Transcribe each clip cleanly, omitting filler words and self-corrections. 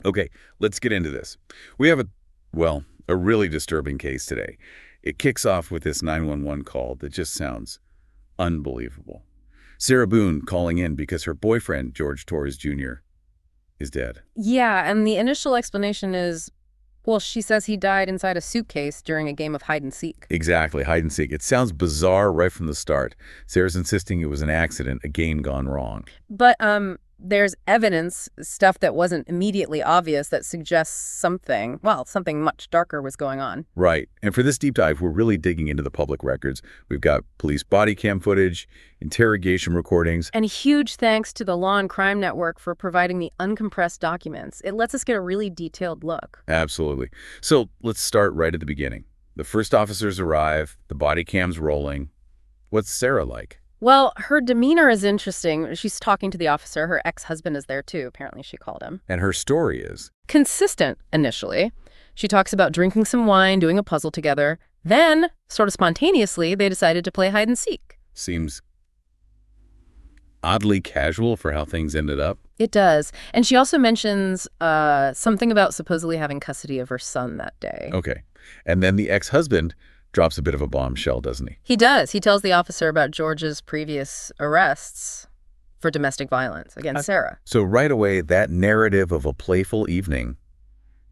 Okay, let's get into this. We have a really disturbing case today. It kicks off with this 911 call that just sounds unbelievable. Sarah Boone calling in because her boyfriend, George Torres Jr., is dead. Yeah, and the initial explanation is, well, she says he died inside a suitcase during a game of hide and seek. Exactly, hide and seek. It sounds bizarre right from the start. Sarah's insisting it was an accident, a game gone wrong. But there's evidence, stuff that wasn't immediately obvious that suggests something much darker was going on. Right. And for this deep dive, we're really digging into the public records. We've got police body cam footage, interrogation recordings. And huge thanks to the Law and Crime Network for providing the uncompressed documents. It lets us get a really detailed look. Absolutely. So let's start right at the beginning. The first officers arrive, the body cam's rolling. What's Sarah like? Well, her demeanor is interesting. She's talking to the officer. Her ex-husband is there, too. Apparently, she called him. And her story is? Consistent, initially. She talks about drinking some wine, doing a puzzle together. Then, sort of spontaneously, they decided to play hide and seek. Seems oddly casual for how things ended up. It does. And she also mentions something about supposedly having custody of her son that day. Okay. And then the ex-husband drops a bit of a bombshell, doesn't he? He does. He tells the officer about George's previous arrests for domestic violence against Sarah. So right away, that narrative of a playful evening,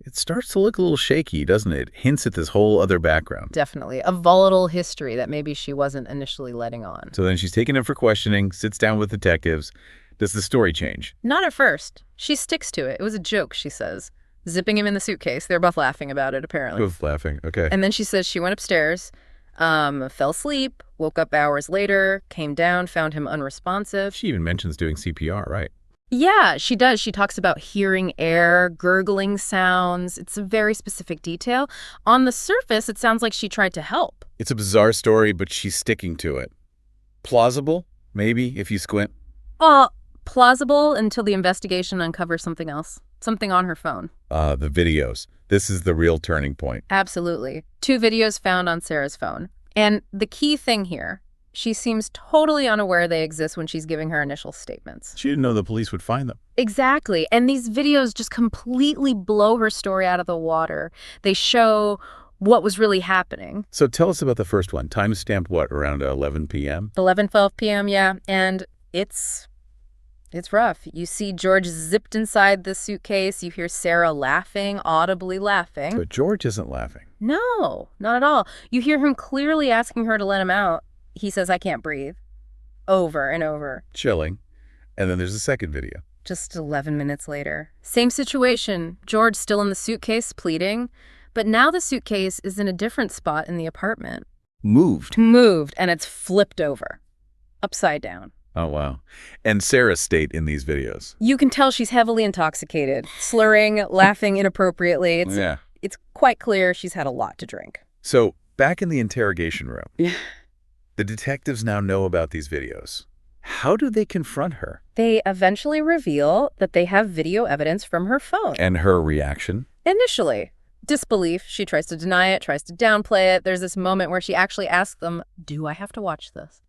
it starts to look a little shaky, doesn't it? It hints at this whole other background. Definitely. A volatile history that maybe she wasn't initially letting on. So then she's taken in for questioning, sits down with detectives. Does the story change? Not at first. She sticks to it. It was a joke, she says. Zipping him in the suitcase. They're both laughing about it, apparently. Both laughing. Okay. And then she says she went upstairs, fell asleep, woke up hours later, came down, found him unresponsive. She even mentions doing CPR, right? Yeah, she does. She talks about hearing air, gurgling sounds. It's a very specific detail. On the surface, it sounds like she tried to help. It's a bizarre story, but she's sticking to it. Plausible, maybe, if you squint. Plausible until the investigation uncovers something else. Something on her phone. The videos. This is the real turning point. Absolutely. 2 videos found on Sarah's phone. And the key thing here, she seems totally unaware they exist when she's giving her initial statements. She didn't know the police would find them. Exactly. And these videos just completely blow her story out of the water. They show what was really happening. So tell us about the first one. Timestamp what, around 11 p.m.? 11:12 p.m., yeah. And it's rough. You see George zipped inside the suitcase. You hear Sarah laughing, audibly laughing. But George isn't laughing. No, not at all. You hear him clearly asking her to let him out. He says, "I can't breathe." Over and over. Chilling. And then there's a second video. Just 11 minutes later. Same situation. George still in the suitcase, pleading. But now the suitcase is in a different spot in the apartment. Moved, and it's flipped over. Upside down. Oh, wow. And Sarah's state in these videos. You can tell she's heavily intoxicated, slurring, laughing inappropriately. It's quite clear she's had a lot to drink. So back in the interrogation room, Yeah. The detectives now know about these videos. How do they confront her? They eventually reveal that they have video evidence from her phone. And her reaction? Initially, disbelief. She tries to deny it, tries to downplay it. There's this moment where she actually asks them, "Do I have to watch this?"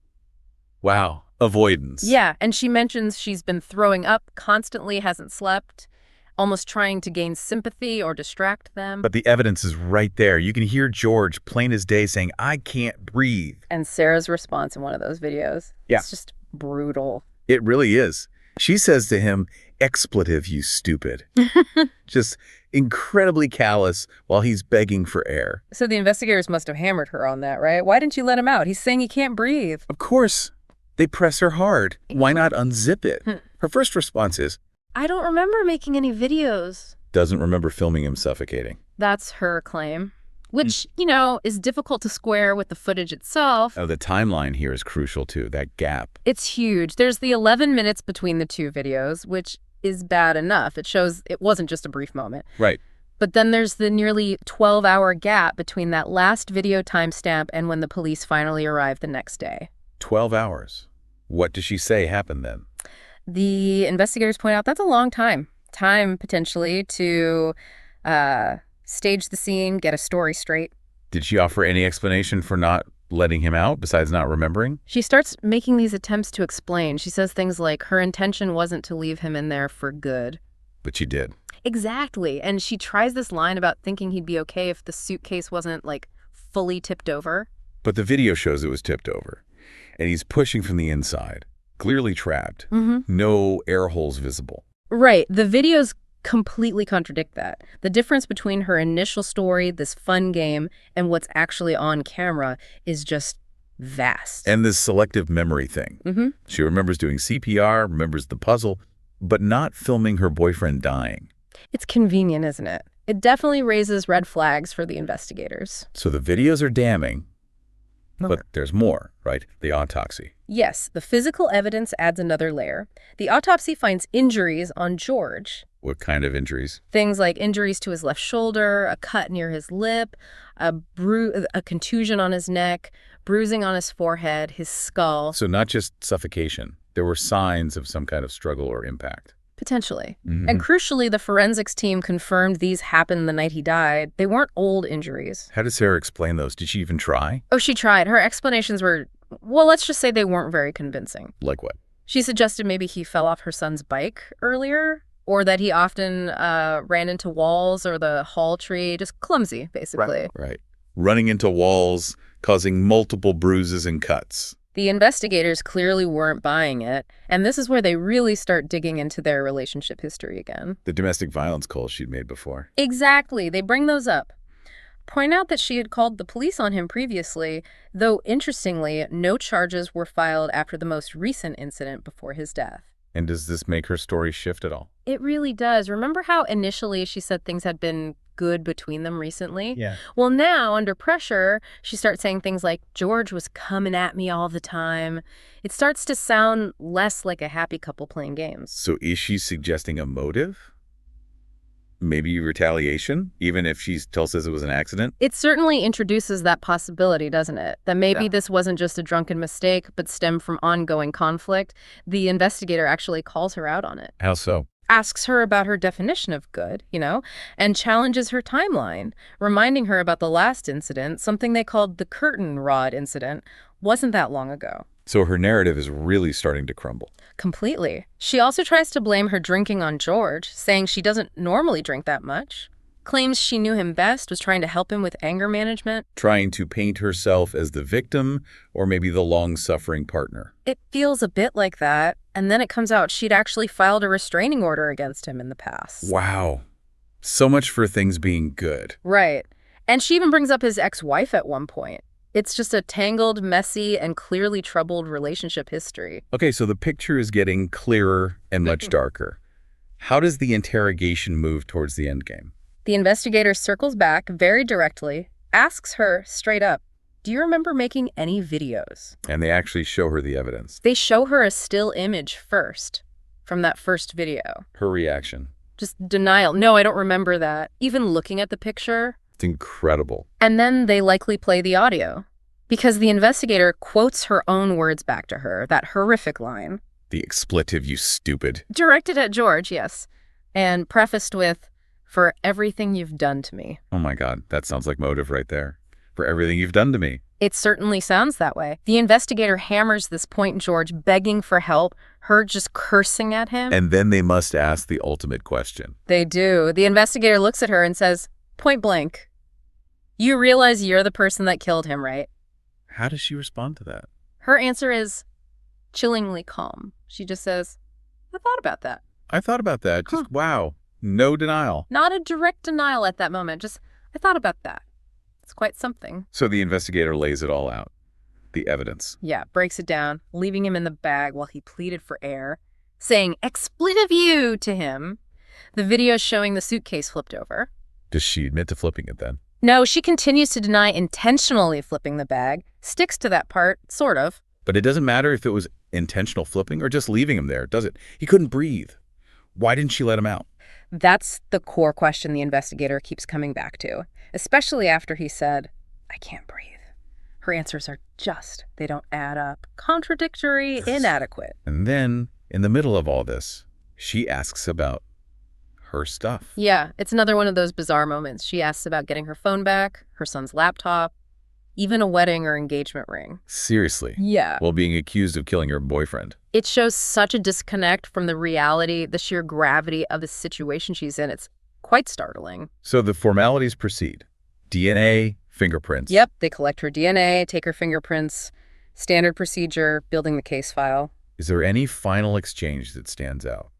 Wow. Avoidance. Yeah, and she mentions she's been throwing up constantly, hasn't slept, almost trying to gain sympathy or distract them. But the evidence is right there. You can hear George, plain as day, saying, "I can't breathe." And Sarah's response in one of those videos. Yeah. It's just brutal. It really is. She says to him, "Expletive, you stupid." Just incredibly callous while he's begging for air. So the investigators must have hammered her on that, right? Why didn't you let him out? He's saying he can't breathe. Of course. They press her hard. Why not unzip it? Her first response is, "I don't remember making any videos." doesn't remember filming him suffocating. That's her claim, which, is difficult to square with the footage itself. Oh, the timeline here is crucial too, that gap. It's huge. There's the 11 minutes between the 2 videos, which is bad enough. It shows it wasn't just a brief moment. Right. But then there's the nearly 12-hour gap between that last video timestamp and when the police finally arrived the next day. 12 hours. What does she say happened then? The investigators point out that's a long time. Time, potentially, to stage the scene, get a story straight. Did she offer any explanation for not letting him out besides not remembering? She starts making these attempts to explain. She says things like her intention wasn't to leave him in there for good. But she did. Exactly. And she tries this line about thinking he'd be okay if the suitcase wasn't, like, fully tipped over. But the video shows it was tipped over, and he's pushing from the inside, clearly trapped. No air holes visible. Right. The videos completely contradict that. The difference between her initial story, this fun game, and what's actually on camera is just vast. And this selective memory thing. She remembers doing CPR, remembers the puzzle, but not filming her boyfriend dying. It's convenient, isn't it? It definitely raises red flags for the investigators. So the videos are damning, but there's more, right? The autopsy. Yes, the physical evidence adds another layer. The autopsy finds injuries on George. What kind of injuries? Things like injuries to his left shoulder, a cut near his lip, a contusion on his neck, bruising on his forehead, his skull. So not just suffocation. There were signs of some kind of struggle or impact. Potentially. And crucially, the forensics team confirmed these happened the night he died. They weren't old injuries. How did Sarah explain those? Did she even try? Oh, she tried. Her explanations were, well, let's just say they weren't very convincing. Like what? She suggested maybe he fell off her son's bike earlier, or that he often ran into walls or the hall tree, just clumsy, basically. Right. Running into walls, causing multiple bruises and cuts. The investigators clearly weren't buying it, and this is where they really start digging into their relationship history again. The domestic violence calls she'd made before. Exactly. They bring those up. Point out that she had called the police on him previously, though interestingly, no charges were filed after the most recent incident before his death. And does this make her story shift at all? It really does. Remember how initially she said things had been good between them recently? Yeah. Well, now, under pressure, she starts saying things like, George was coming at me all the time. It starts to sound less like a happy couple playing games. So is she suggesting a motive? Maybe retaliation, even if she tells us it was an accident? It certainly introduces that possibility, doesn't it? That maybe this wasn't just a drunken mistake, but stemmed from ongoing conflict. The investigator actually calls her out on it. How so? Asks her about her definition of good, and challenges her timeline, reminding her about the last incident, something they called the curtain rod incident, wasn't that long ago. So her narrative is really starting to crumble. Completely. She also tries to blame her drinking on George, saying she doesn't normally drink that much. Claims she knew him best, was trying to help him with anger management. Trying to paint herself as the victim or maybe the long-suffering partner. It feels a bit like that. And then it comes out she'd actually filed a restraining order against him in the past. Wow. So much for things being good. Right. And she even brings up his ex-wife at one point. It's just a tangled, messy, and clearly troubled relationship history. Okay, so the picture is getting clearer and much darker. How does the interrogation move towards the endgame? The investigator circles back very directly, asks her straight up, do you remember making any videos? And they actually show her the evidence. They show her a still image first, from that first video. Her reaction. Just denial. No, I don't remember that. Even looking at the picture. It's incredible. And then they likely play the audio. Because the investigator quotes her own words back to her, that horrific line. The expletive, you stupid. Directed at George, yes. And prefaced with, for everything you've done to me. Oh my God, that sounds like motive right there. For everything you've done to me. It certainly sounds that way. The investigator hammers this point, George begging for help, her just cursing at him. And then they must ask the ultimate question. They do. The investigator looks at her and says, point blank, you realize you're the person that killed him, right? How does she respond to that? Her answer is chillingly calm. She just says, I thought about that. I thought about that. Just, wow. No denial. Not a direct denial at that moment. Just, I thought about that. It's quite something. So the investigator lays it all out. The evidence. Yeah, breaks it down, leaving him in the bag while he pleaded for air, saying, expletive you to him. The video showing the suitcase flipped over. Does she admit to flipping it then? No, she continues to deny intentionally flipping the bag, sticks to that part, sort of. But it doesn't matter if it was intentional flipping or just leaving him there, does it? He couldn't breathe. Why didn't she let him out? That's the core question the investigator keeps coming back to, especially after he said, I can't breathe. Her answers are they don't add up. Contradictory, inadequate. And then, in the middle of all this, she asks about her stuff. Yeah, it's another one of those bizarre moments. She asks about getting her phone back, her son's laptop, even a wedding or engagement ring. Seriously? Yeah. While being accused of killing her boyfriend. It shows such a disconnect from the reality, the sheer gravity of the situation she's in. It's quite startling. So the formalities proceed. DNA, fingerprints. Yep, they collect her DNA, take her fingerprints, standard procedure, building the case file. Is there any final exchange that stands out?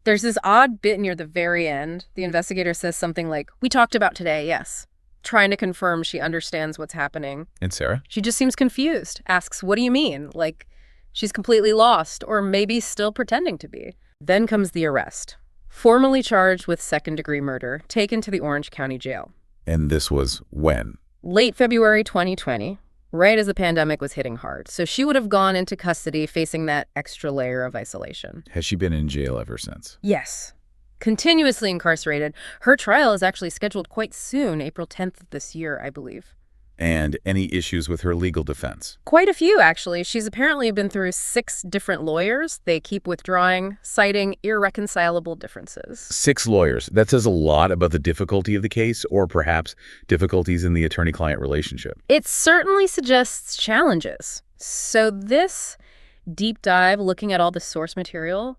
There's this odd bit near the very end. The investigator says something like, "We talked about today, yes," trying to confirm she understands what's happening. And Sarah? She just seems confused, asks, "What do you mean?" Like she's completely lost, or maybe still pretending to be. Then comes the arrest. Formally charged with second-degree murder, taken to the Orange County Jail. And this was when? Late February 2020, right as the pandemic was hitting hard. So she would have gone into custody facing that extra layer of isolation. Has she been in jail ever since? Yes. Continuously incarcerated. Her trial is actually scheduled quite soon, April 10th of this year, I believe. And any issues with her legal defense? Quite a few, actually. She's apparently been through 6 different lawyers. They keep withdrawing, citing irreconcilable differences. 6 lawyers. That says a lot about the difficulty of the case, or perhaps difficulties in the attorney-client relationship. It certainly suggests challenges. So this deep dive, looking at all the source material,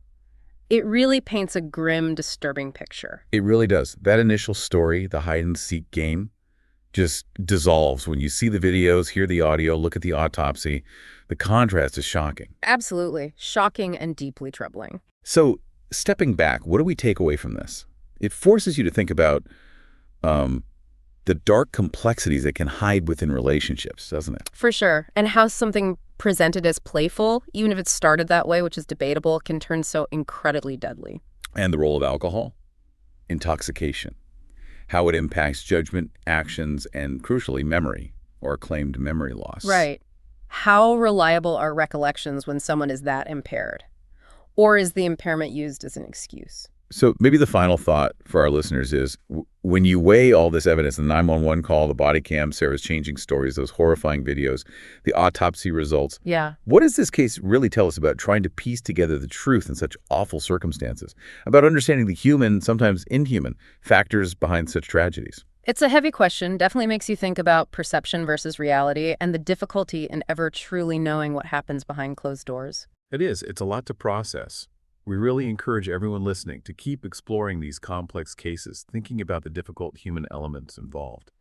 it really paints a grim, disturbing picture. It really does. That initial story, the hide-and-seek game, just dissolves when you see the videos, hear the audio, look at the autopsy. The contrast is shocking. Absolutely. Shocking and deeply troubling. So, stepping back, what do we take away from this? It forces you to think about the dark complexities that can hide within relationships, doesn't it? For sure. And how something presented as playful, even if it started that way, which is debatable, can turn so incredibly deadly. And the role of alcohol, intoxication, how it impacts judgment, actions, and crucially, memory or claimed memory loss. Right. How reliable are recollections when someone is that impaired? Or is the impairment used as an excuse? So maybe the final thought for our listeners is, when you weigh all this evidence, the 911 call, the body cam, Sarah's changing stories, those horrifying videos, the autopsy results, Yeah. what does this case really tell us about trying to piece together the truth in such awful circumstances, about understanding the human, sometimes inhuman, factors behind such tragedies? It's a heavy question, definitely makes you think about perception versus reality and the difficulty in ever truly knowing what happens behind closed doors. It is. It's a lot to process. We really encourage everyone listening to keep exploring these complex cases, thinking about the difficult human elements involved.